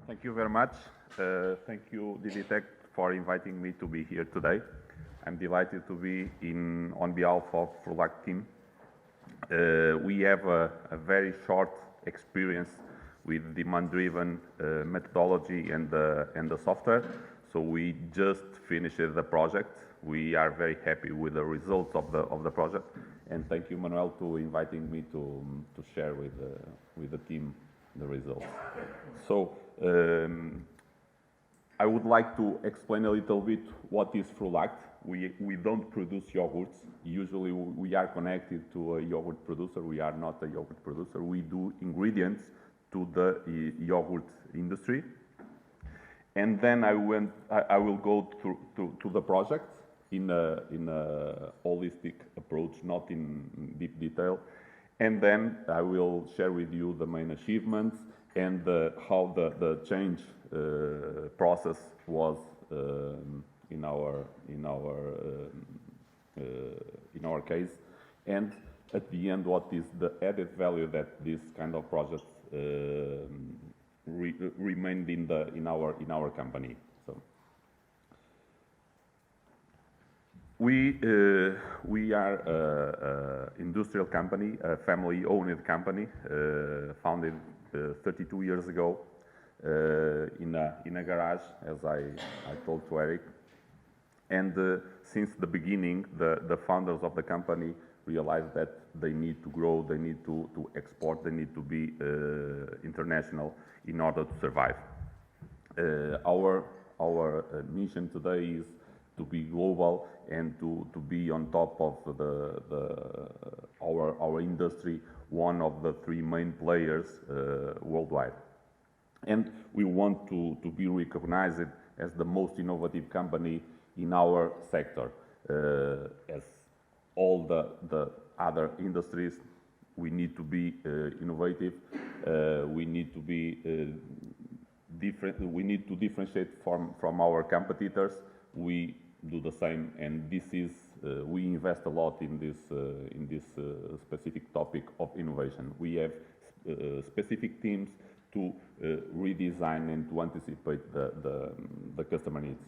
Thank you very much. Thank you, Digitech, for inviting me to be here today. I'm delighted to be on behalf of Frulact team. We have a very short experience with demand-driven methodology and the software. So we just finished the project. We are very happy with the results of the project. And thank you, Manuel, to inviting me to share with the team the results. So I would like to explain a little bit what is Frulact. We don't produce yogurts. Usually we are connected to a yogurt producer. We are not a yogurt producer. We do ingredients to the yogurt industry. And then I will go to the project in a holistic approach, not in deep detail. And then I will share with you the main achievements and how the change process was in our case, and at the end, what is the added value that this kind of projects remained in our company. So we are an industrial company, a family-owned company, founded 32 years ago in a garage, as I told to Eric. And since the beginning, the founders of the company realized that they need to grow, they need to export, they need to be international in order to survive. Our mission today is to be global and to be on top of our industry, one of the three main players worldwide. And we want to be recognized as the most innovative company in our sector. As all the other industries, we need to be innovative. We need to be different. We need to differentiate from our competitors. We do the same, and this is we invest a lot in this specific topic of innovation. We have specific teams to redesign and to anticipate the customer needs.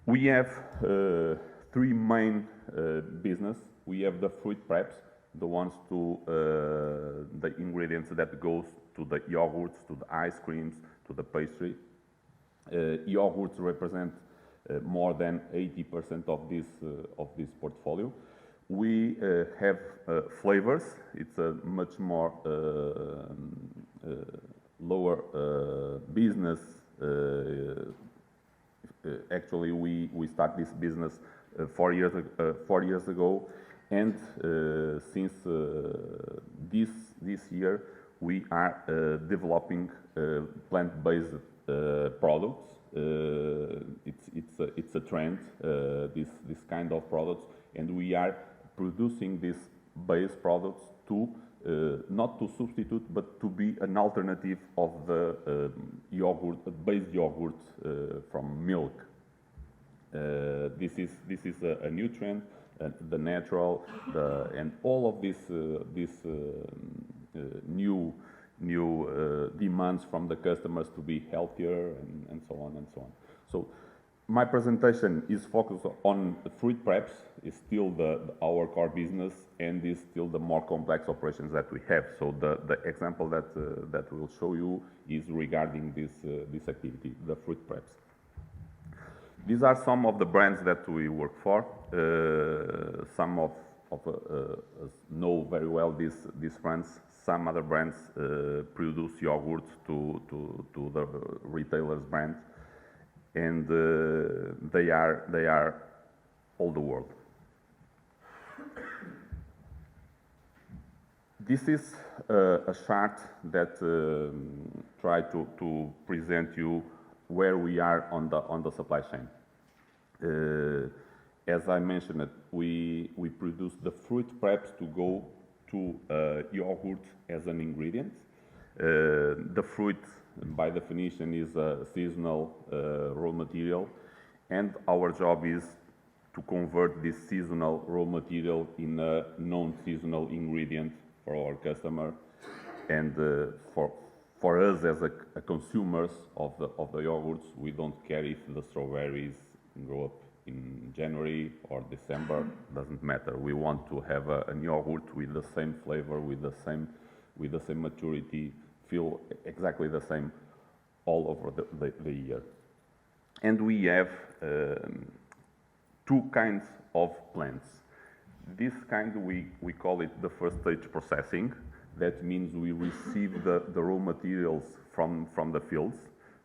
We have three main business. We have the fruit preps, the ones to the ingredients that goes to the yogurts, to the ice creams, to the pastry. Yogurts represent more than 80% of this portfolio. We have flavors. It's a much more lower business. Actually, we start this business 4 years ago, and since this year we are developing plant-based products. It's a trend, this kind of products, and we are producing these base products to not to substitute, but to be an alternative of the based yogurt from milk. This is a new trend, the natural, and all of this new demands from the customers to be healthier and so on and so on. So my presentation is focused on the fruit preps. Is still our core business, and is still the more complex operations that we have. So the example that we'll show you is regarding this activity, the fruit preps. These are some of the brands that we work for. Some of us know very well these brands. Some other brands produce yogurts to the retailers' brands, and they are all the world. This is a chart that try to present you where we are on the supply chain. As I mentioned, we produce the fruit preps to go to yogurt as an ingredient. The fruit by definition, is a seasonal raw material, and our job is to convert this seasonal raw material in a non-seasonal ingredient for our customer, and for us as a consumers of the yogurts, we don't care if the strawberries grow up in January or December. Doesn't matter. We want to have a yogurt with the same flavor, with the same maturity, feel exactly the same all over the year. And we have two kinds of plants. This kind we call it the first stage processing. That means we receive the raw materials from the fields,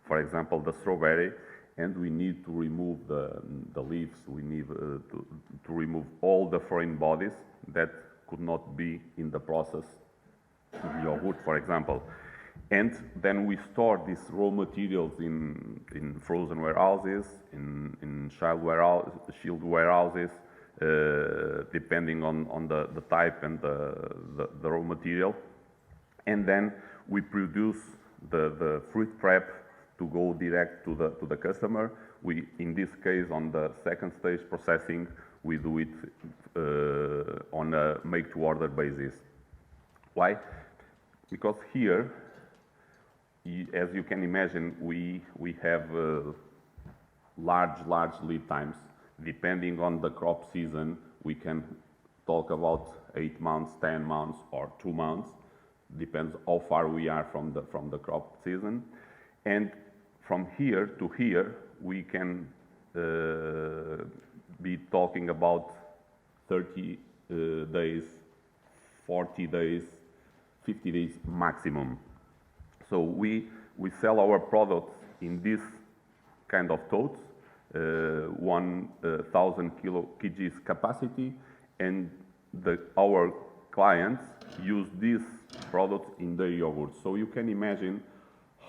for example, the strawberry, and we need to remove the leaves. We need to remove all the foreign bodies that could not be in the process in yogurt, for example. And then we store these raw materials in frozen warehouses, in chilled warehouses, depending on the type and the raw material. And then we produce the fruit prep to go direct to the customer. In this case, on the second stage processing, we do it on a make-to-order basis. Why? Because here, as you can imagine, we have large lead times. Depending on the crop season, we can talk about 8 months, 10 months, or 2 months. Depends how far we are from the crop season. And from here to here, we can be talking about 30 days, 40 days, 50 days maximum. So we sell our products in this kind of totes, 1,000 kgs capacity, and our clients use these products in their yogurts. So you can imagine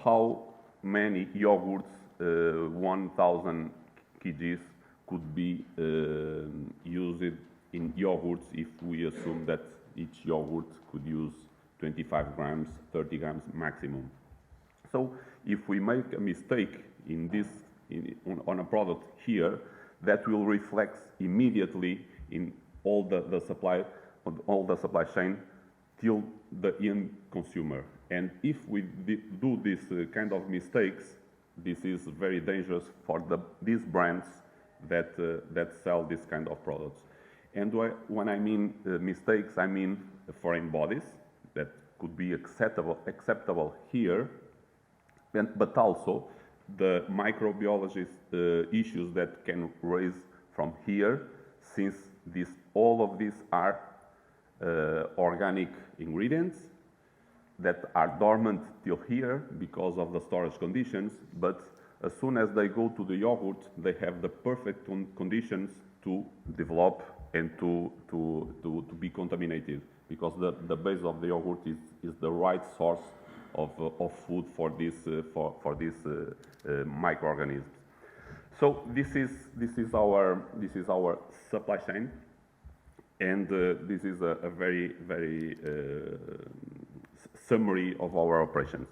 how many yogurts 1,000 kgs could be used in yogurts if we assume that each yogurt could use 25 grams, 30 grams maximum. So if we make a mistake on a product here, that will reflect immediately in all the supply chain till the end consumer. And if we do this kind of mistakes, this is very dangerous for these brands that sell this kind of products. And when I mean mistakes, I mean foreign bodies that could be acceptable here, but also the microbiologist issues that can raise from here, since all of these are organic ingredients that are dormant till here because of the storage conditions, but as soon as they go to the yogurt, they have the perfect conditions to develop and to be contaminated, because the base of the yogurt is the right source of food for these microorganisms. So this is our supply chain, and this is a very summary of our operations.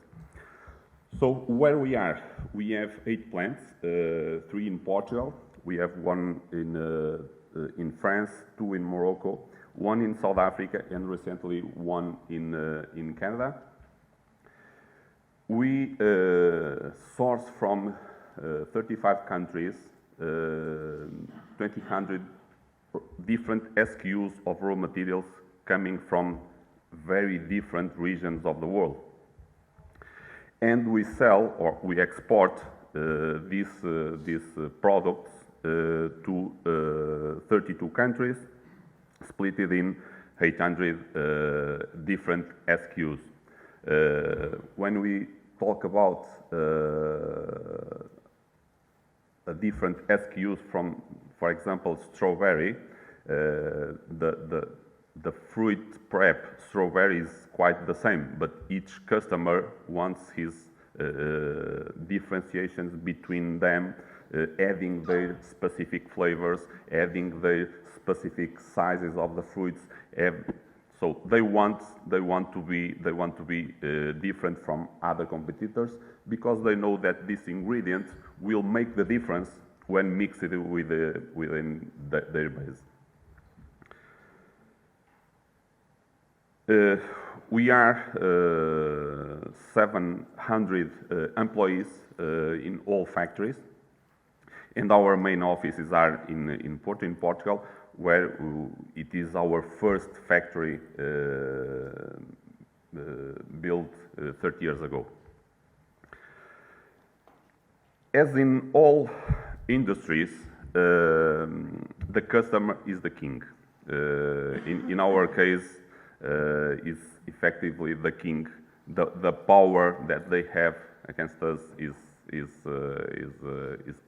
So where we are, we have 8 plants, 3 in Portugal. We have 1 in France, 2 in Morocco, 1 in South Africa, and recently 1 in Canada. We source from 35 countries, 200 different SKUs of raw materials coming from very different regions of the world. And we sell, or we export these products to 32 countries, split it in 800 different SKUs. When we talk about different SKUs from, for example, strawberry, the fruit prep strawberry is quite the same, but each customer wants his differentiations between them, adding their specific flavors, adding their specific sizes of the fruits. So they want to be different from other competitors because they know that this ingredient will make the difference when mixed within their base. We are 700 employees in all factories, and our main offices are in Porto, in Portugal, where it is our first factory built 30 years ago. As in all industries, the customer is the king. In our case, is effectively the king. The power that they have against us is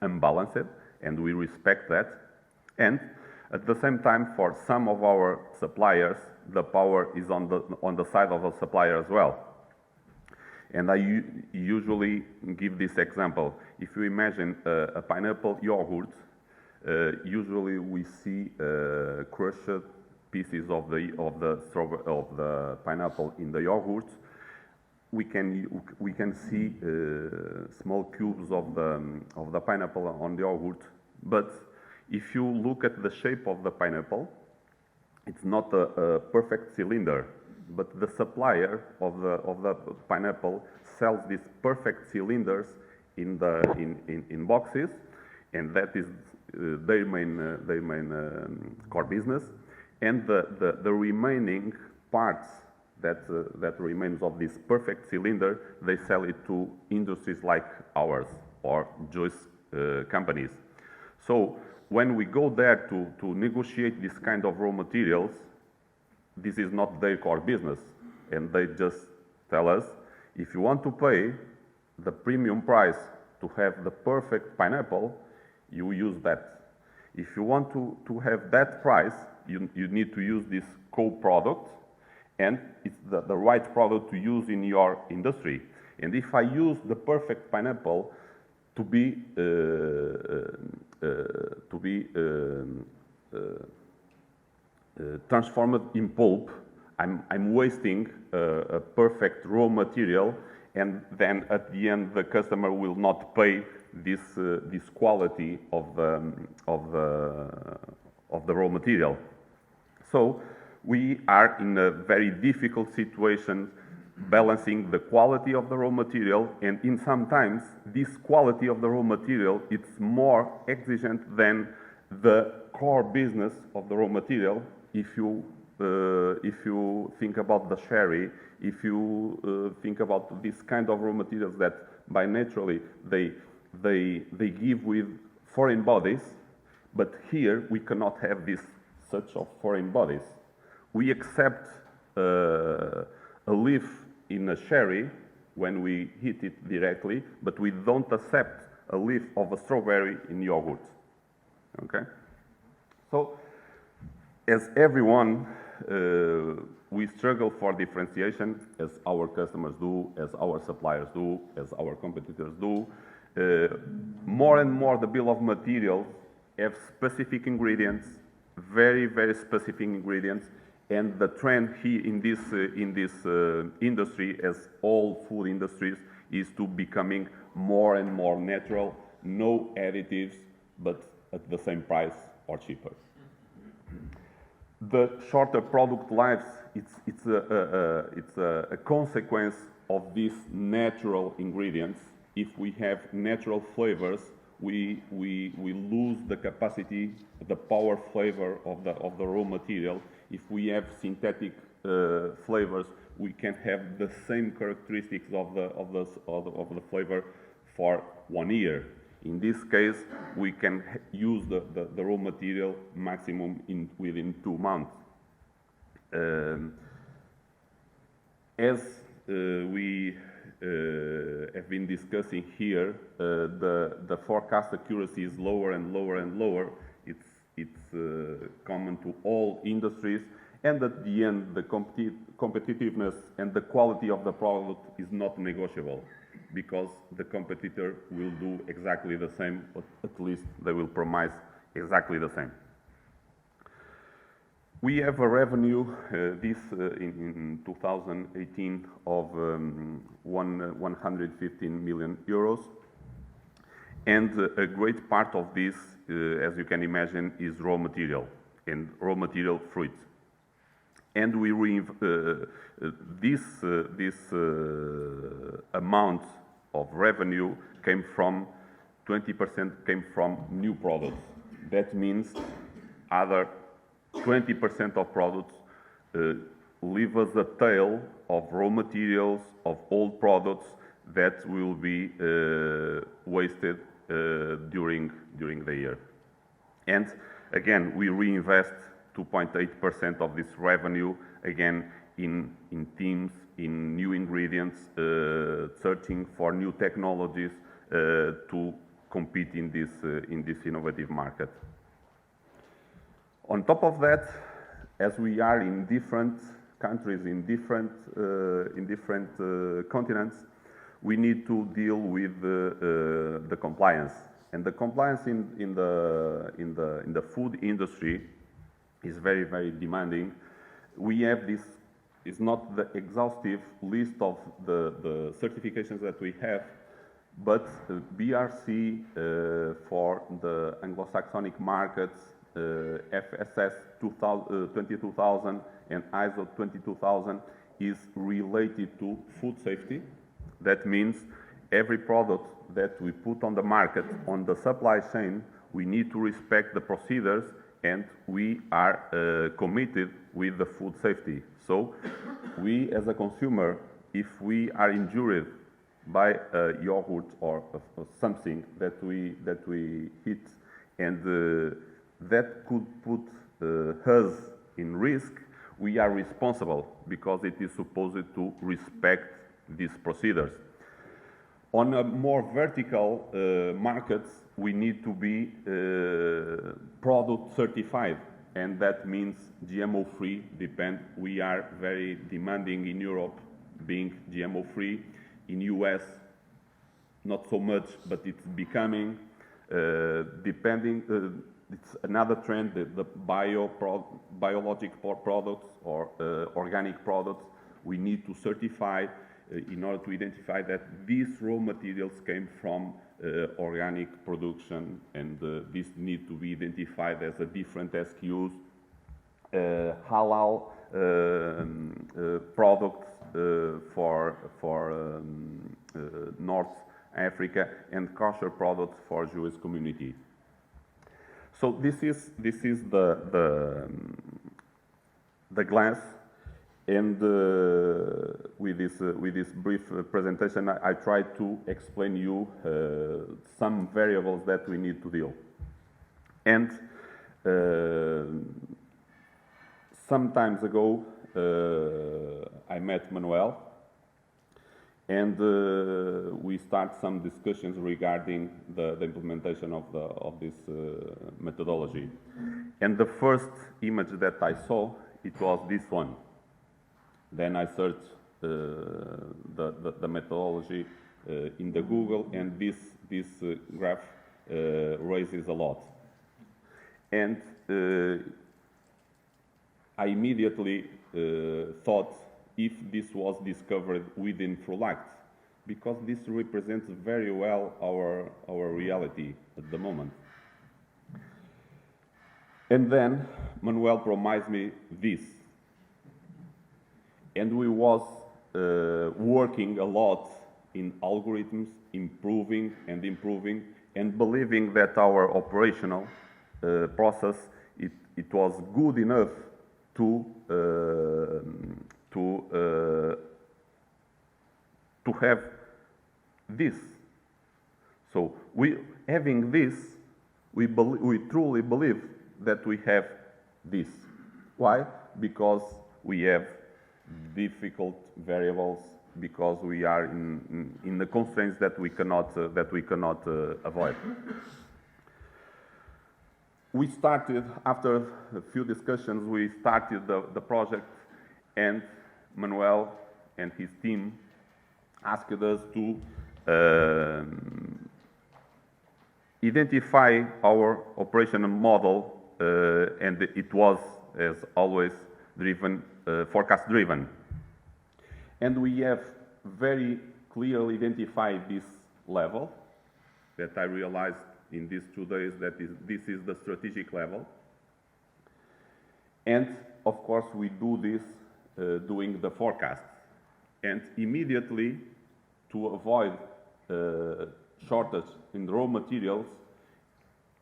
unbalanced, and we respect that. And at the same time, for some of our suppliers, the power is on the side of the supplier as well. And I usually give this example. If you imagine a pineapple yogurt, usually we see crushed pieces of the pineapple in the yogurt. We can see small cubes of the pineapple on the yogurt, but if you look at the shape of the pineapple, it's not a perfect cylinder, but the supplier of the pineapple sells these perfect cylinders in boxes, and that is their main core business. And the remaining parts that remains of this perfect cylinder, they sell it to industries like ours or juice companies. So when we go there to negotiate this kind of raw materials, this is not their core business, and they just tell us, if you want to pay the premium price to have the perfect pineapple, you use that. If you want to have that price, you need to use this co-product, and it's the right product to use in your industry. And if I use the perfect pineapple to be transformed in pulp, I'm wasting a perfect raw material, and then at the end the customer will not pay this quality of the raw material. So we are in a very difficult situation balancing the quality of the raw material, and in sometimes this quality of the raw material, it's more exigent than the core business of the raw material. If you think about the sherry, if you think about this kind of raw materials that by naturally they give with foreign bodies, but here we cannot have this such of foreign bodies. We accept a leaf in a sherry when we heat it directly, but we don't accept a leaf of a strawberry in yogurt. Okay? So, as everyone, we struggle for differentiation, as our customers do, as our suppliers do, as our competitors do. More and more the bill of materials have specific ingredients, very, very specific ingredients, and the trend here in this industry, as all food industries, is to becoming more and more natural, no additives, but at the same price or cheaper. The shorter product lives, it's a consequence of these natural ingredients. If we have natural flavors, we lose the capacity, the power flavor of the raw material. If we have synthetic flavors, we can have the same characteristics of the flavor for 1 year. In this case, we can use the raw material maximum within 2 months. As we have been discussing here, the forecast accuracy is lower and lower and lower. It's common to all industries, and at the end, the competitiveness and the quality of the product is not negotiable, because the competitor will do exactly the same, or at least they will promise exactly the same. We have a revenue in 2018 of 115 million euros. And a great part of this, as you can imagine, is raw material and raw material fruit. And this amount of revenue came from 20% came from new products. That means other 20% of products leave us a tail of raw materials, of old products that will be wasted during the year. And again, we reinvest 2.8% of this revenue again in teams, in new ingredients, searching for new technologies to compete in this innovative market. On top of that, as we are in different countries, in different continents, we need to deal with the compliance. And the compliance in the food industry is very, very demanding. We have this, it's not the exhaustive list of the certifications that we have, but BRC for the Anglo-Saxonic markets, FSS 22000 and ISO 22000 is related to food safety. That means every product that we put on the market, on the supply chain, we need to respect the procedures, and we are committed with the food safety. So we as a consumer, if we are injured by a yogurt or something that we eat, and that could put us in risk, we are responsible because it is supposed to respect these procedures. On a more vertical markets, we need to be product certified, and that means GMO-free. We are very demanding in Europe, being GMO-free. In US, not so much, but it's becoming. It's another trend, the biological products or organic products. We need to certify in order to identify that these raw materials came from organic production, and these need to be identified as a different SKUs. Halal products for North Africa, and kosher products for Jewish community. So this is the glance, and with this brief presentation, I try to explain you some variables that we need to deal. And some times ago, I met Manuel, and we start some discussions regarding the implementation of this methodology. And the first image that I saw, it was this one. Then I searched the methodology in the Google, and this graph raises a lot. And I immediately thought if this was discovered within Frulact, because this represents very well our reality at the moment. And then Manuel promised me this. And we was working a lot in algorithms, improving, and believing that our operational process, it was good enough to have this. So having this, we truly believe that we have this. Why? Because we have difficult variables, because we are in the constraints that we cannot avoid. We started, after a few discussions, we started the project, and Manuel and his team asked us to identify our operational model, and it was as always, driven, forecast driven. And we have very clearly identified this level that I realized in these 2 days that this is the strategic level. And of course, we do this doing the forecast. And immediately, to avoid shortage in raw materials,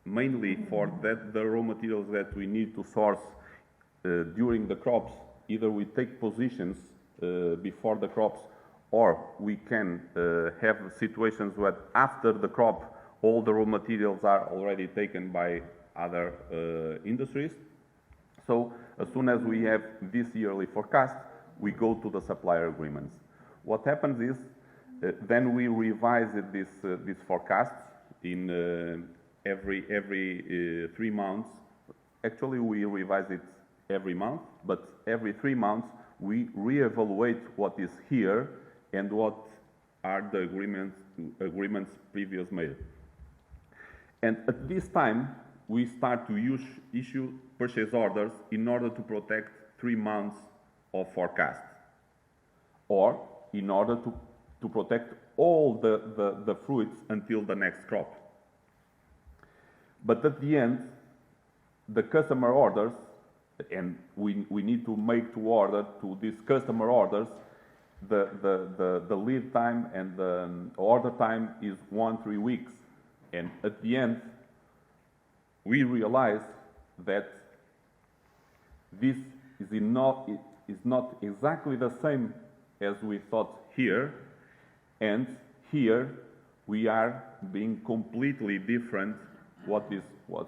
mainly for the raw materials that we need to source during the crops, either we take positions before the crops, or we can have situations where after the crop, all the raw materials are already taken by other industries. So as soon as we have this yearly forecast, we go to the supplier agreements. What happens is, then we revise this forecast in every 3 months. Actually, we revise it every month, but every 3 months we reevaluate what is here and what are the agreements previous made. And at this time, we start to issue purchase orders in order to protect 3 months of forecast, or in order to protect all the fruits until the next crop. But at the end, the customer orders, and we need to make to order to these customer orders, the lead time and the order time is 1-3 weeks. And at the end, we realize that this is not exactly the same as we thought here, and here we are being completely different what was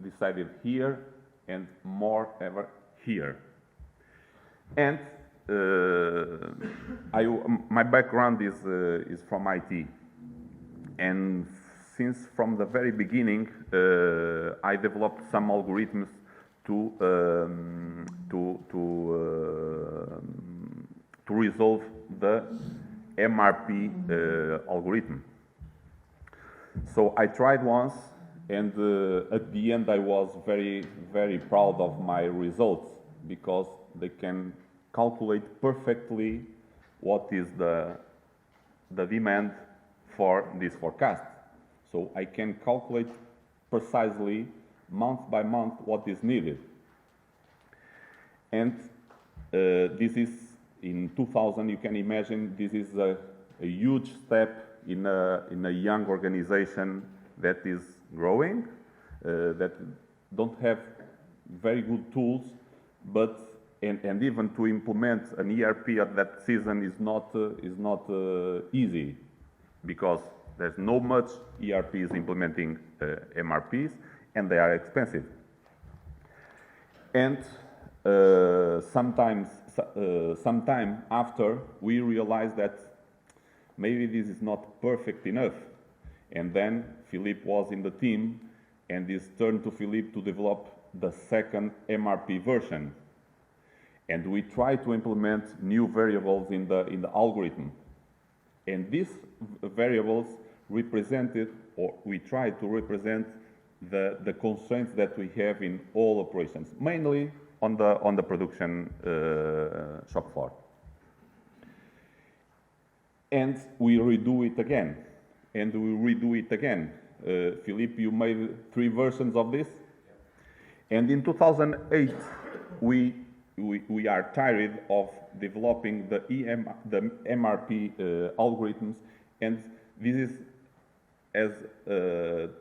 decided here and more ever here. And my background is from IT, and since from the very beginning I developed some algorithms to resolve the MRP algorithm. So I tried once, and at the end I was very, very proud of my results, because they can calculate perfectly what is the demand for this forecast. So I can calculate precisely, month by month, what is needed. And this is, in 2000, you can imagine, this is a huge step in a young organization that is growing, that don't have very good tools, but and even to implement an ERP at that season is not easy, because there's no much ERPs implementing MRPs, and they are expensive. And sometime after, we realized that maybe this is not perfect enough. And then Philippe was in the team, and it's turned to Philippe to develop the second MRP version. And we tried to implement new variables in the algorithm. And these variables represented, or we tried to represent, the constraints that we have in all operations, mainly on the production shop floor. And we redo it again, and we redo it again. Philippe, you made 3 versions of this, and in 2008 we are tired of developing the MRP algorithms, and this has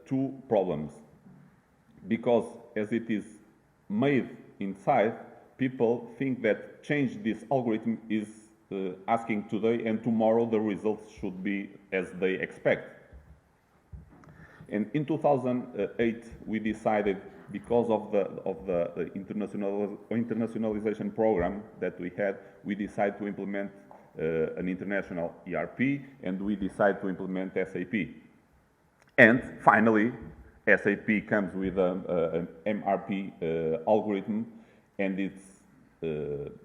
2 problems. Because as it is made inside, people think that change this algorithm is asking today, and tomorrow the results should be as they expect. And in 2008, we decided, because of the internationalization program that we had, we decided to implement an international ERP, and we decided to implement SAP. And finally, SAP comes with an MRP algorithm, and it's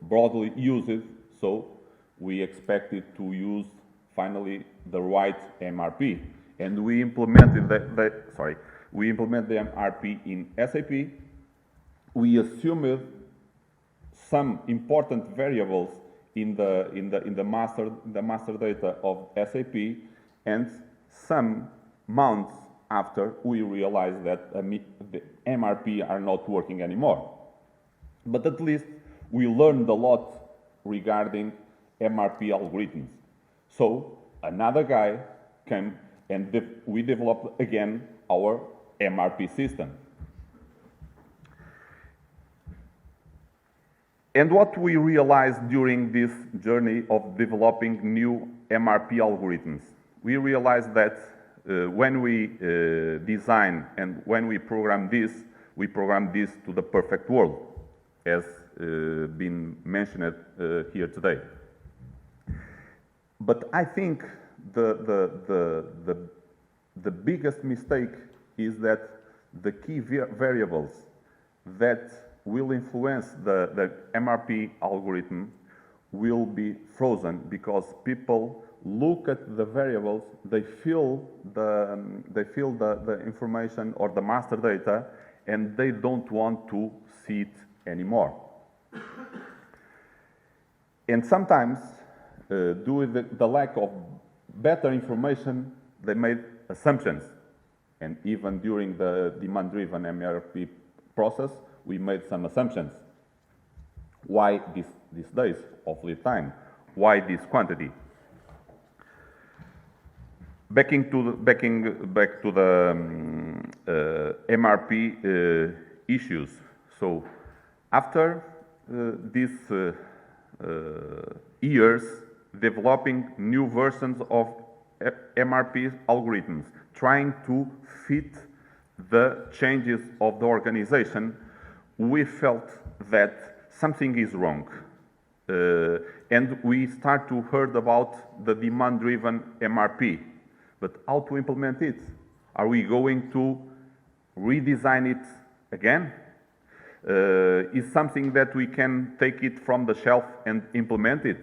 broadly used, so we expected to use finally the right MRP. And we implemented we implemented the MRP in SAP. We assumed some important variables in the master data of SAP, and some months after we realized that the MRP are not working anymore. But at least we learned a lot regarding MRP algorithms. So another guy came and we developed again our MRP system. And what we realized during this journey of developing new MRP algorithms, we realized that when we design and when we program this to the perfect world, as been mentioned here today. But I think the biggest mistake is that the key variables that will influence the MRP algorithm will be frozen because people look at the variables, they feel the information or the master data, and they don't want to see it anymore. And sometimes, due to the lack of better information, they made assumptions. And even during the demand-driven MRP process, we made some assumptions. Why these days of lead time? Why this quantity? Back to the MRP issues. So after these years developing new versions of MRP algorithms, trying to fit the changes of the organization, we felt that something is wrong. And we start to heard about the demand-driven MRP. But how to implement it? Are we going to redesign it again? Is something that we can take it from the shelf and implement it?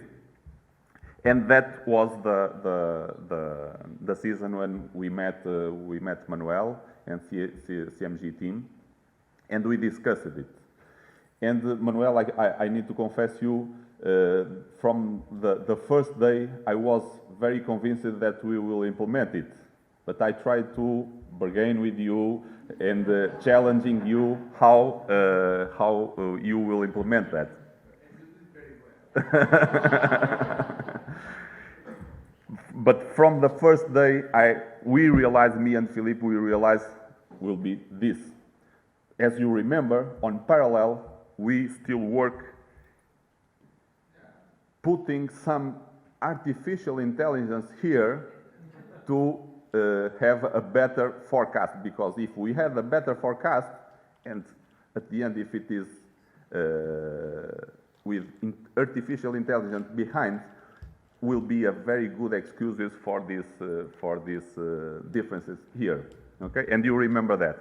And that was the season when we met Manuel and CMG team, and we discussed it. And Manuel, I need to confess you, from the first day, I was very convinced that we will implement it. But I tried to bargain with you and challenging you how you will implement that. But from the first day, we realized, me and Philippe, we realized will be this. As you remember, on parallel, we still work putting some artificial intelligence here to have a better forecast, because if we have a better forecast, and at the end if it is with artificial intelligence behind, will be a very good excuses for these differences here, okay? And you remember that.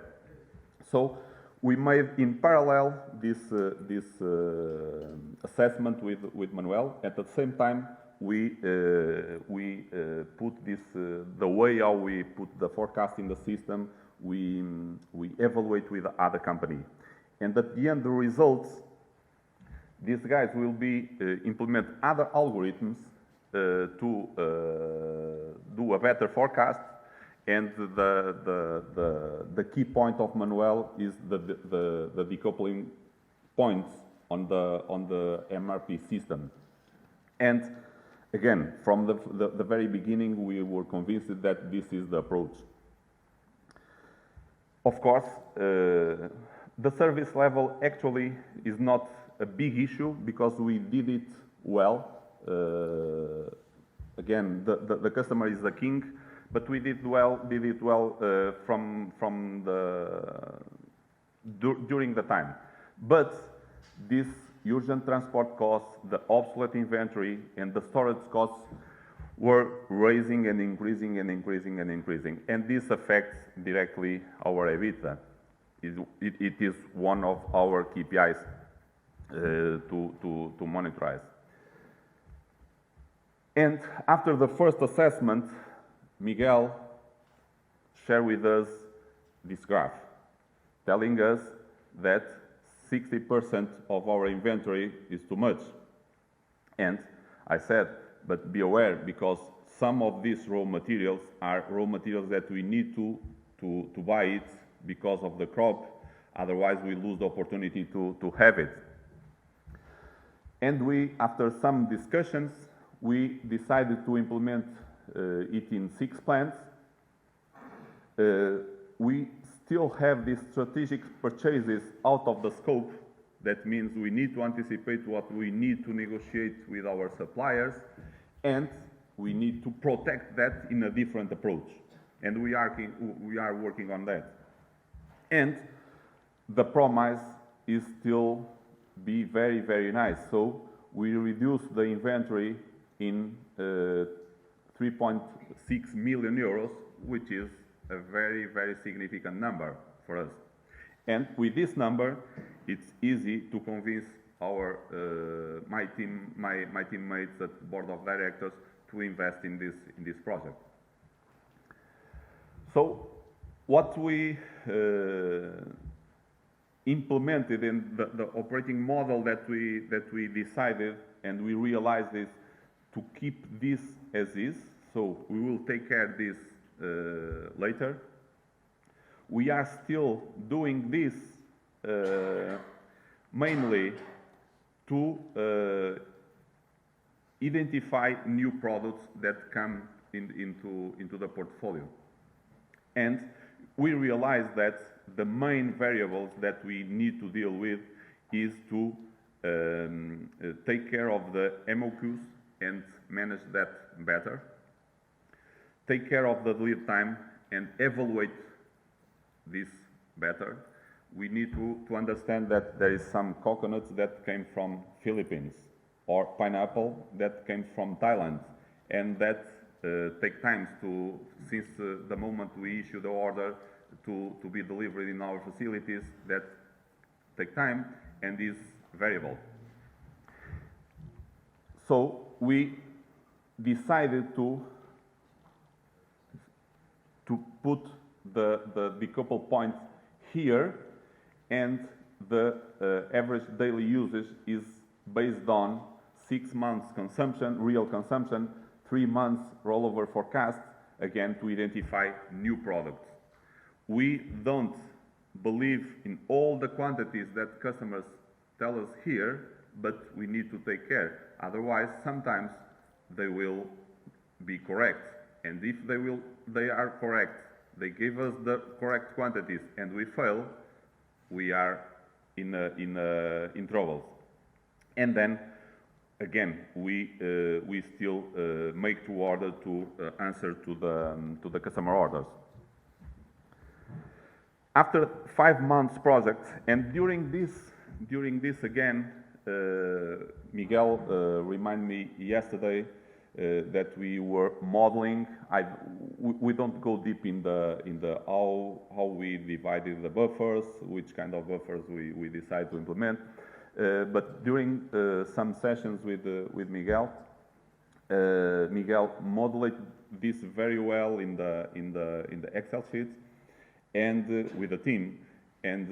So we made in parallel this assessment with Manuel. At the same time, we put this the way how we put the forecast in the system. We evaluate with the other company, and at the end, the results. These guys will be implement other algorithms to do a better forecast. And the key point of Manuel is the decoupling points on the MRP system. And again, from the very beginning, we were convinced that this is the approach. Of course, the service level actually is not a big issue because we did it well. Again, the customer is the king. But we did it well during the time. But this urgent transport costs, the obsolete inventory, and the storage costs were rising and increasing and increasing and increasing. And this affects directly our EBITDA. It is one of our KPIs to monitorize. And after the first assessment, Miguel shared with us this graph, telling us that 60% of our inventory is too much. And I said, but be aware, because some of these raw materials are raw materials that we need to buy it because of the crop, otherwise we lose the opportunity to have it. And we, after some discussions, we decided to implement it in 6 plants. We still have these strategic purchases out of the scope. That means we need to anticipate what we need to negotiate with our suppliers, and we need to protect that in a different approach. And we are working on that. And the promise is still be very, very nice. So we reduce the inventory in 3.6 million euros, which is a very, very significant number for us. And with this number, it's easy to convince our my teammates at the board of directors to invest in this project. So what we implemented in the operating model that we decided, and we realized, is to keep this as is. So we will take care of this later. We are still doing this mainly to identify new products that come into the portfolio. And we realize that the main variables that we need to deal with is to take care of the MOQs and manage that better, take care of the lead time and evaluate this better. We need to understand that there is some coconuts that came from Philippines, or pineapple that came from Thailand, and that take time since the moment we issue the order to be delivered in our facilities, that take time and is variable. So we decided to put the decouple point here, and the average daily usage is based on 6 months consumption, real consumption, 3 months rollover forecast, again to identify new products. We don't believe in all the quantities that customers tell us here, but we need to take care. Otherwise, sometimes they will be correct. And if they are correct, they give us the correct quantities, and we fail, we are in trouble. And then, again, we still make to order to answer to the customer orders. After 5 months project, and during this again, Miguel reminded me yesterday that we were modeling. We don't go deep in the how we divided the buffers, which kind of buffers we decide to implement. But during some sessions with Miguel, Miguel modeled this very well in the Excel sheets, and with the team. And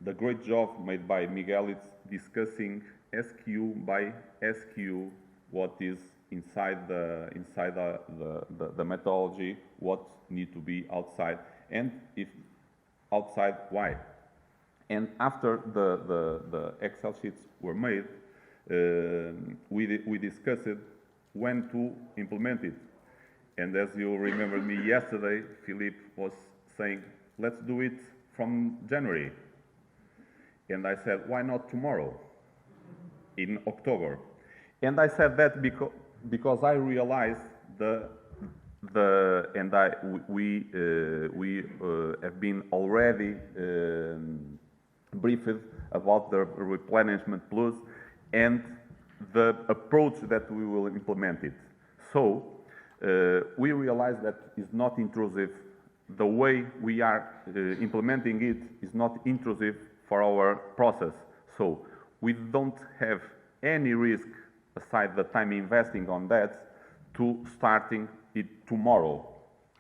the great job made by Miguel is discussing SKU by SKU what is inside the methodology, what need to be outside, and if outside, why. And after the Excel sheets were made, we discussed when to implement it. And as you remember me yesterday, Philippe was saying, let's do it from January. And I said, why not tomorrow, in October? And I said that because I realized we have been already briefed about the replenishment plus and the approach that we will implement it. So we realize that it's not intrusive. The way we are implementing it is not intrusive for our process. So we don't have any risk, aside the time investing on that, to starting it tomorrow,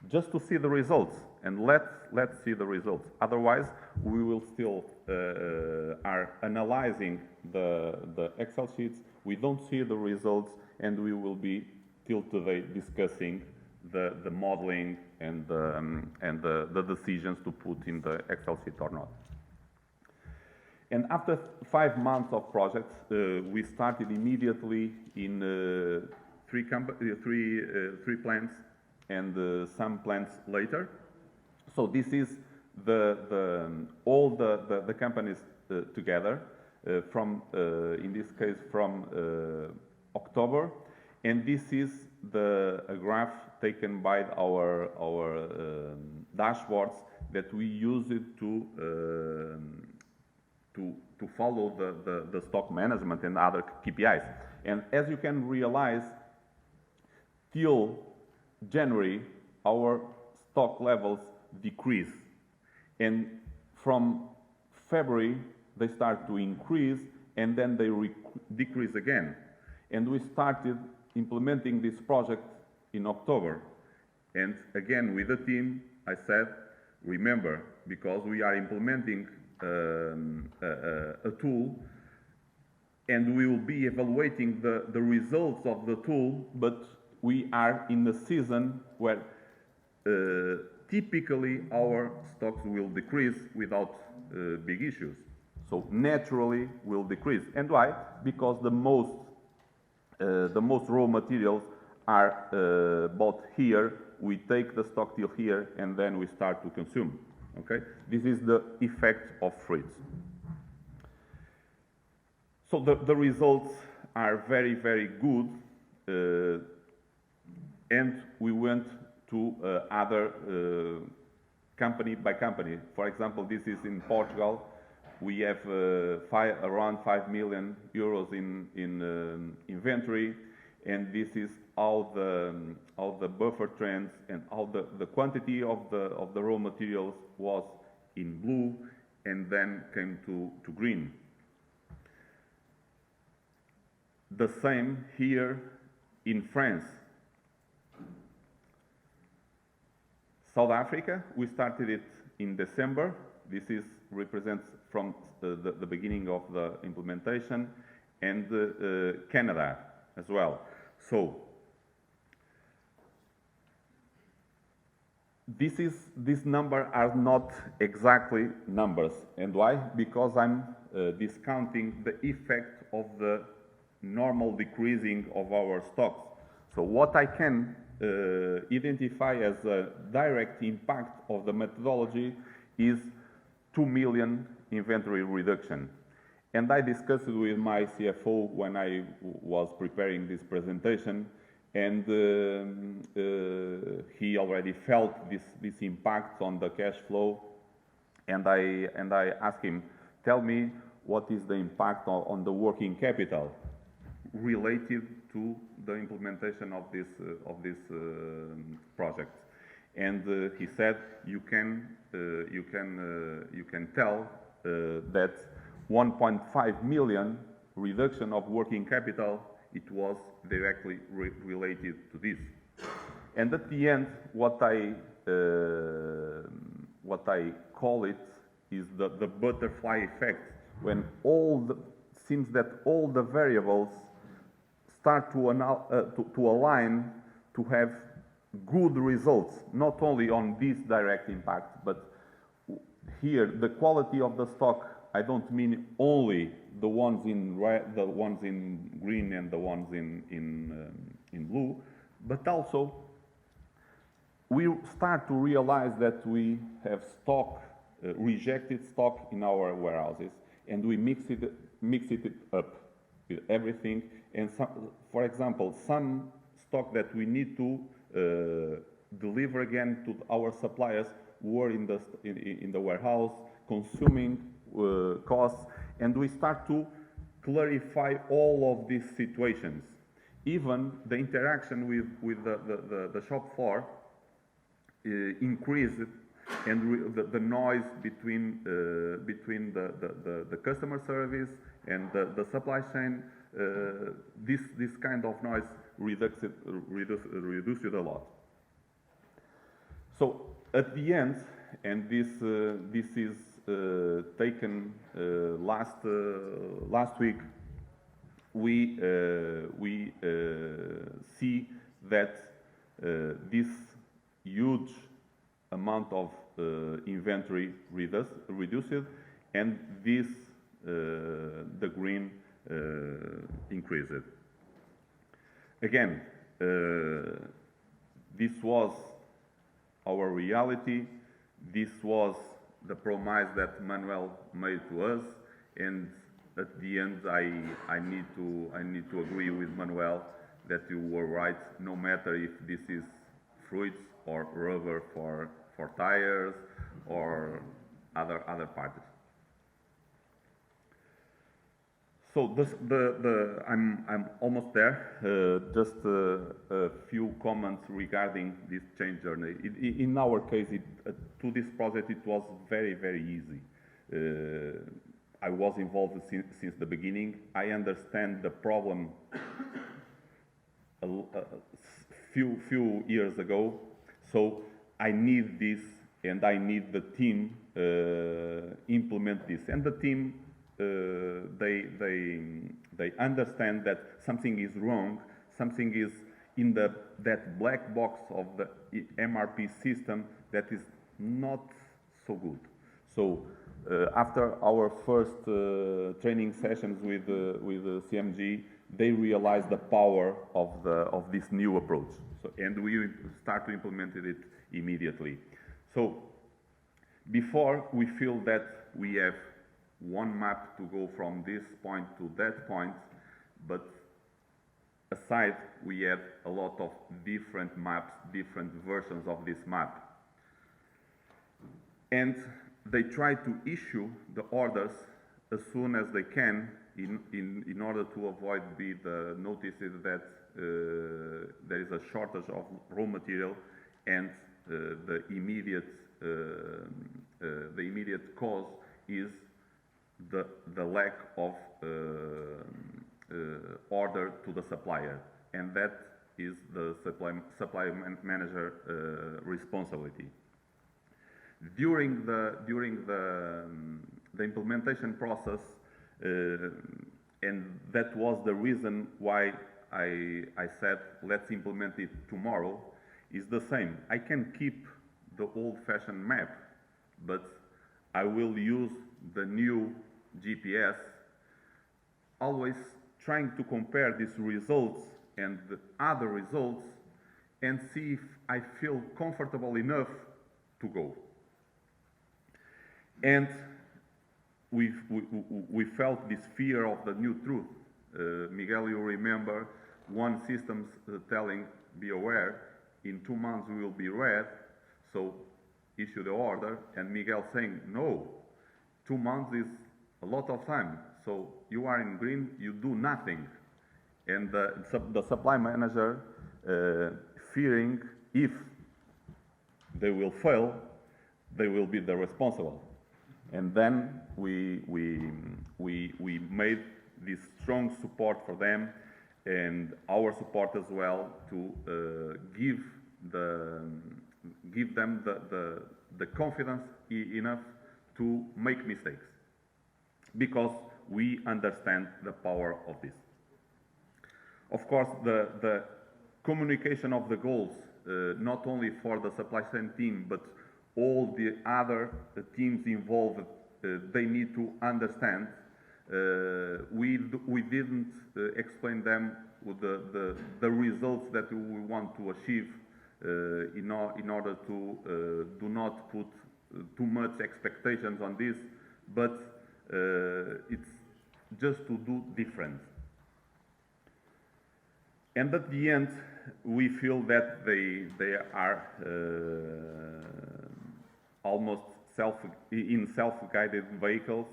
just to see the results. and let's see the results. Otherwise, we will still are analyzing the Excel sheets. We don't see the results, and we will be till today discussing the modeling and the decisions to put in the Excel sheet or not. And after 5 months of projects, we started immediately in three plants and some plants later. So this is all the companies together from in this case from October, and this is a graph taken by our dashboards that we use it to follow the stock management and other KPIs. And as you can realize, till January, our stock levels decrease. And from February, they start to increase, and then they decrease again. And we started implementing this project in October. And again, with the team, I said, remember, because we are implementing a tool, and we will be evaluating the results of the tool, but we are in a season where typically our stocks will decrease without big issues. So naturally will decrease. And why? Because the most raw materials are bought here. We take the stock till here, and then we start to consume. Okay? This is the effect of fruits. So the results are very, very good, and we went to other company by company. For example, this is in Portugal. We have around 5 million euros in inventory, and this is all the buffer trends and all the quantity of the raw materials was in blue, and then came to green. The same here in France. South Africa, we started it in December. This represents from the beginning of the implementation, and Canada as well. So these numbers are not exactly numbers. And why? Because I'm discounting the effect of the normal decreasing of our stocks. So what I can identify as a direct impact of the methodology is 2 million inventory reduction. And I discussed it with my CFO when I was preparing this presentation, and he already felt this impact on the cash flow, and I asked him, tell me what is the impact on the working capital related to the implementation of this project. And he said, you can tell that 1.5 million reduction of working capital, it was directly related to this. And at the end, what I call it is the butterfly effect, when seems that all the variables start to align to have good results, not only on this direct impact, but here the quality of the stock. I don't mean only the ones in red, the ones in green, and the ones in blue, but also we start to realize that we have stock, rejected stock in our warehouses, and we mix it up with everything. And for example, some stock that we need to deliver again to our suppliers were in the warehouse, consuming costs, and we start to clarify all of these situations. Even the interaction with the shop floor increased, and the noise between the customer service and the supply chain, this kind of noise reduced it a lot. So at the end, and this is taken last week, we see that this huge amount of inventory reduced, and this the green increased. Again, this was our reality. This was the promise that Manuel made to us, and at the end, I need to agree with Manuel that you were right. No matter if this is fruits or rubber for tires or other parts. So I'm almost there. Just a few comments regarding this change journey. In our case, to this project, it was very easy. I was involved since the beginning. I understand the problem a few years ago. So I need this, and I need the team implement this, and the team. They understand that something is wrong, something is in that black box of the MRP system that is not so good. So after our first training sessions with CMG, they realized the power of this new approach. So, and we start to implement it immediately. So before we feel that we have one map to go from this point to that point, but aside we have a lot of different maps, different versions of this map. And they try to issue the orders as soon as they can in order to avoid the notices that there is a shortage of raw material, and the immediate cause is the lack of order to the supplier, and that is the supply manager responsibility. During the implementation process, and that was the reason why I said let's implement it tomorrow, is the same. I can keep the old-fashioned map, but I will use the new GPS, always trying to compare these results and the other results and see if I feel comfortable enough to go. And we felt this fear of the new truth. Miguel, you remember one system telling, be aware, in 2 months we will be red, so issue the order, and Miguel saying, no, 2 months is a lot of time, so you are in green, you do nothing. And the supply manager fearing if they will fail, they will be the responsible. And then we made this strong support for them, and our support as well, to give them the confidence enough to make mistakes, because we understand the power of this. Of course, the communication of the goals, not only for the supply chain team, but all the other teams involved, they need to understand. We didn't explain them with the results that we want to achieve in order to do not put too much expectations on this, but it's just to do different. And at the end, we feel that they are almost in self-guided vehicles.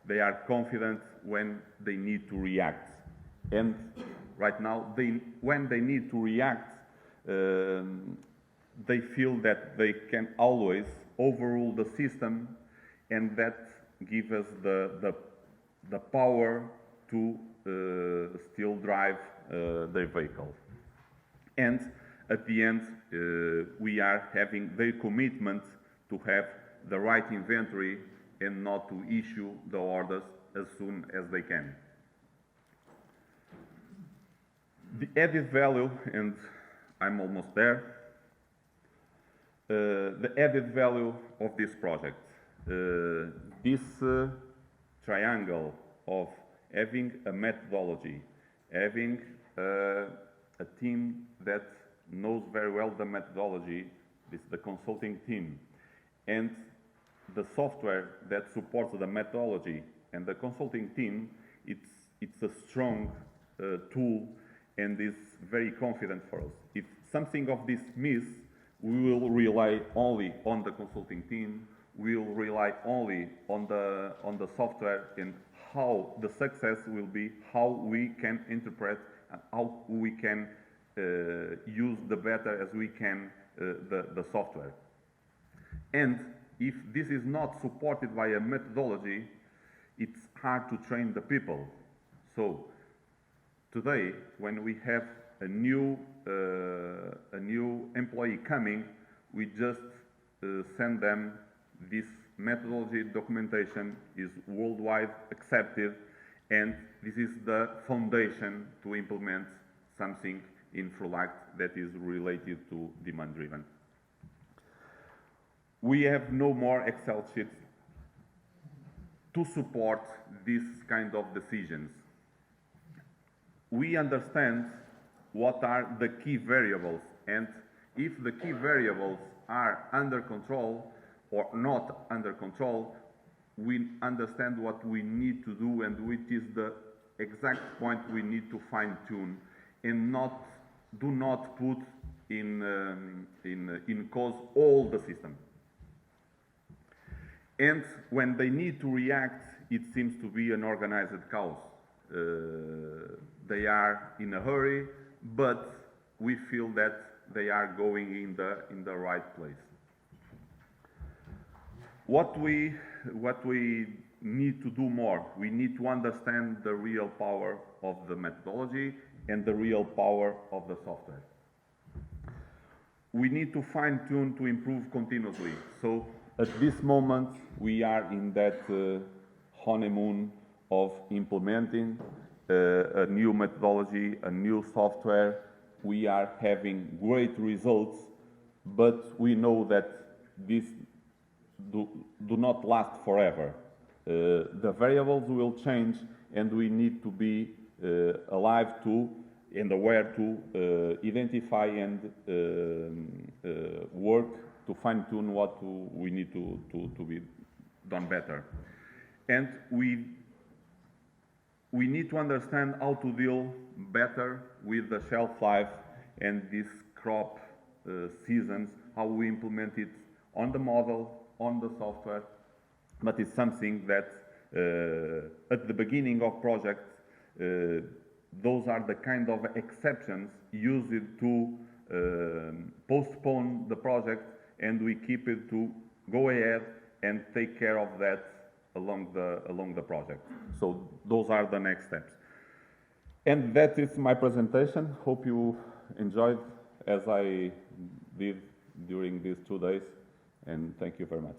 They are confident when they need to react. And right now, when they need to react, they feel that they can always overrule the system, and that gives us the power to still drive their vehicles. And at the end, we are having their commitment to have the right inventory and not to issue the orders as soon as they can. The added value, and I'm almost there, the added value of this project. This triangle of having a methodology, having a team that knows very well the methodology, this is the consulting team, and the software that supports the methodology and the consulting team, it's a strong tool and is very confident for us. If something of this miss, we will rely only on the consulting team, we will rely only on the software, and how the success will be how we can interpret and how we can use the better as we can the software. And if this is not supported by a methodology, it's hard to train the people. So today, when we have a new employee coming, we just send them this methodology documentation is worldwide accepted, and this is the foundation to implement something in Frulact that is related to demand-driven. We have no more Excel sheets to support this kind of decisions. We understand what are the key variables, and if the key variables are under control or not under control, we understand what we need to do and which is the exact point we need to fine-tune, and do not put in cause all the system. And when they need to react, it seems to be an organized chaos. They are in a hurry, but we feel that they are going in the right place. What we need to do more, we need to understand the real power of the methodology and the real power of the software. We need to fine-tune to improve continuously. So at this moment, we are in that honeymoon of implementing a new methodology, a new software. We are having great results, but we know that this do not last forever. The variables will change, and we need to be alive to and aware to identify and work to fine-tune what we need to be done better. And we need to understand how to deal better with the shelf life and these crop seasons, how we implement it on the model, on the software, but it's something that at the beginning of projects, those are the kind of exceptions used to postpone the project, and we keep it to go ahead and take care of that along the project. So those are the next steps. And that is my presentation. Hope you enjoyed as I did during these 2 days, and thank you very much.